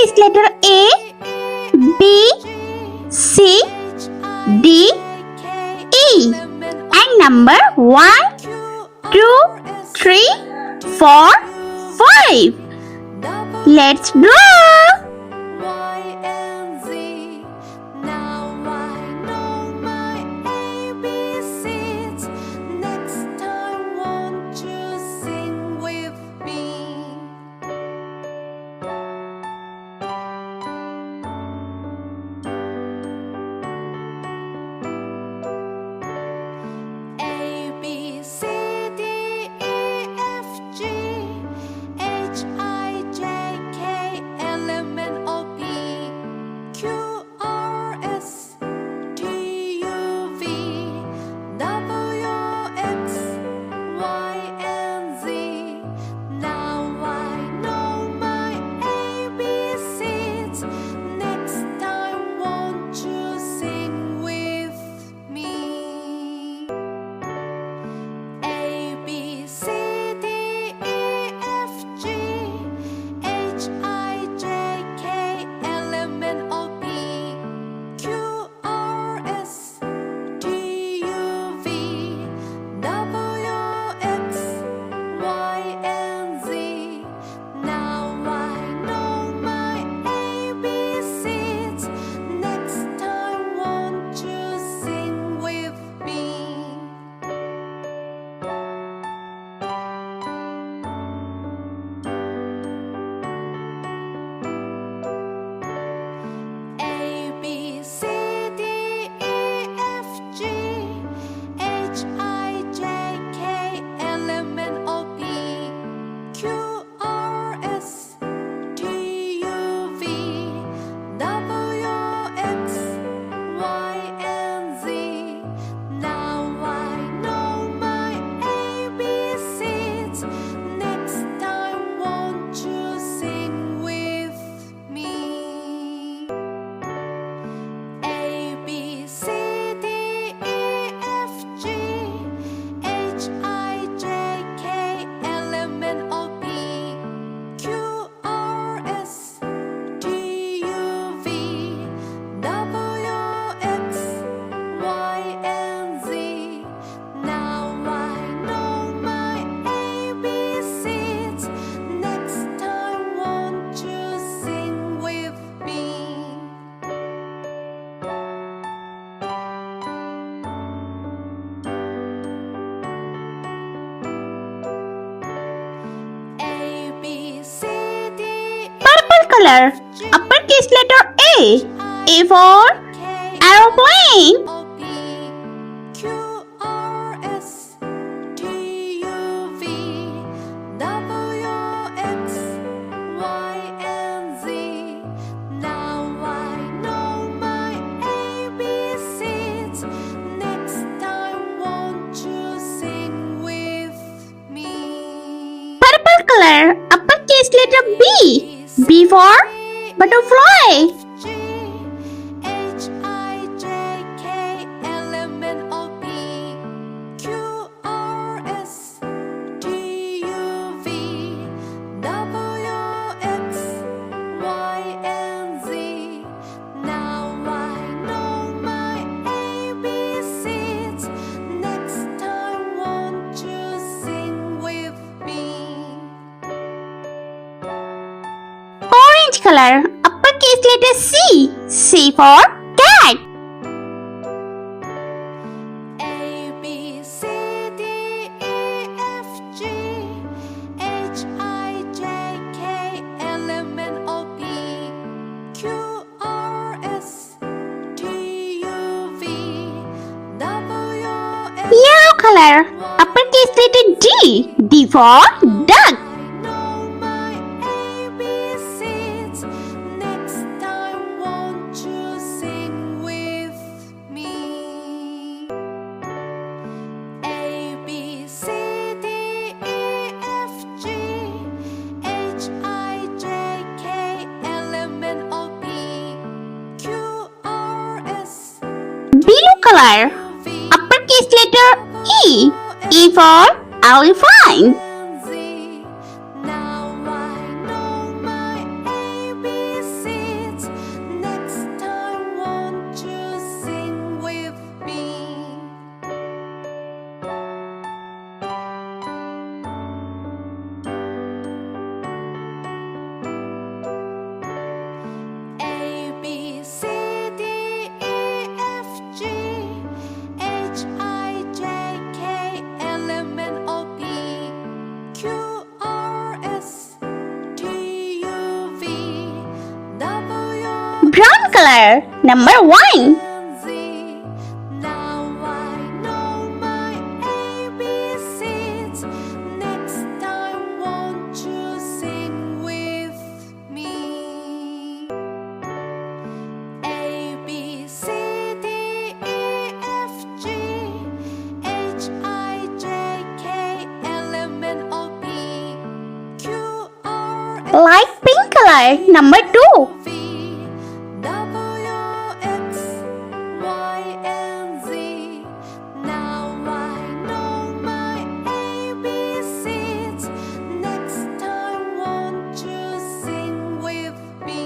uppercase letter A, B, C, D, E. And number 1, 2, 3, 4, 5. Let's draw. Color. Uppercase letter A. A for aeroplane. Purple color. Uppercase letter B. B for butterfly. Color. Uppercase letter C. C for cat. A B C D E F G H I J K L M N O P Q R S T U V W X. Yellow color. Uppercase letter D. D for duck. Color. Uppercase letter E. E for elephant. color. Number 1. Z. Now I know my ABCs. Next time, won't you sing with me? A B C D E F G H I J K L M N O P Q R S Light pink color. Number 2. V W X Y and Z. Now I know my ABCs. Next time, won't you sing with me?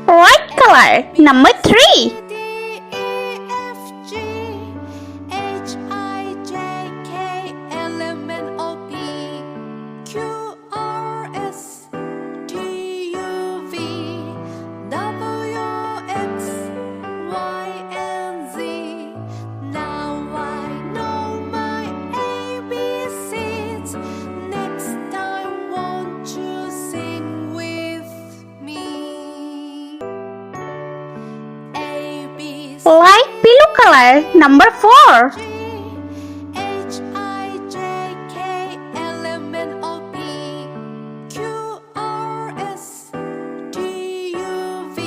Red color. Number 3. D E F G H I J K L M N O P Q R S T U V W X Y and Z. Now I know my ABCs. Next time, won't you sing with me? A B C Light blue color. Number 4. H I J K L M N O P Q R S T U V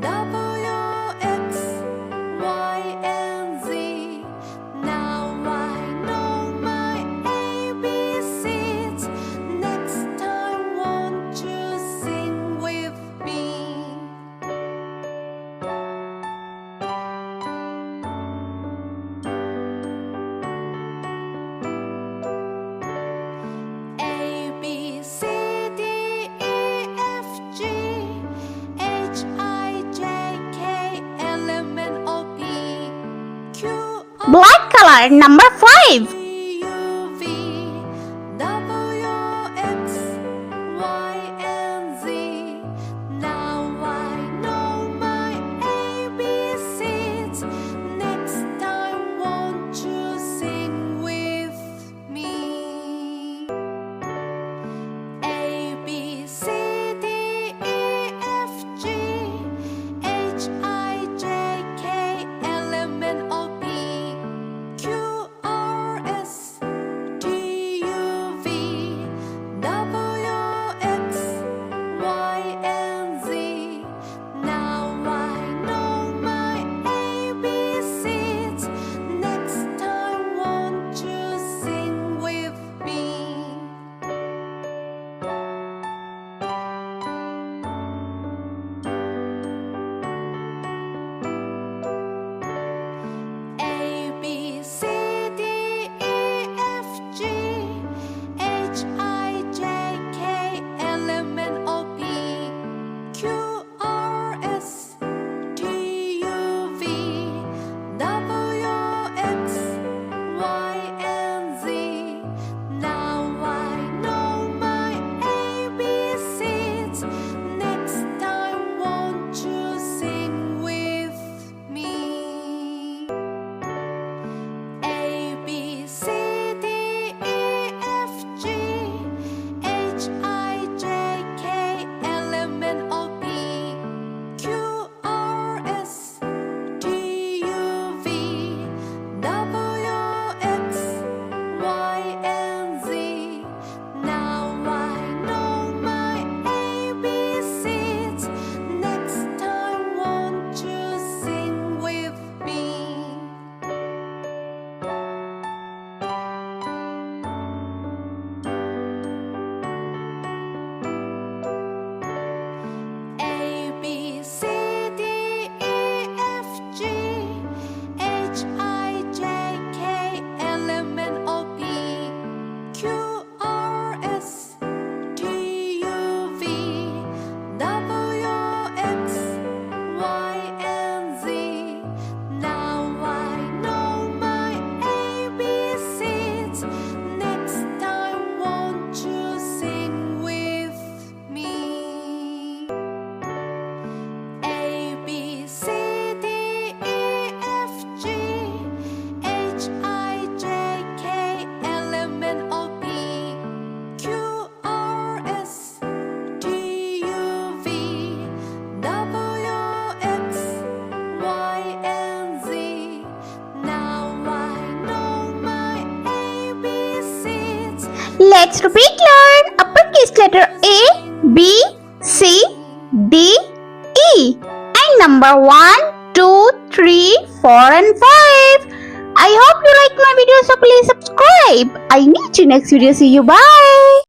W X Y and Z. Now I know my ABCs. Next time, won't you sing with me? A B C D E F G H I J K L M N O P Q R Black color. Number 5. T U V W X Y and Z. Now I know my ABCs. Next time, won't you sing with me? A B C D E F G H I J K L M N O P Q R Let's repeat learn uppercase letter A, B, C, D, E and number 1, 2, 3, 4 and 5. I hope you like my video, so please subscribe. I meet you next video. See you. Bye.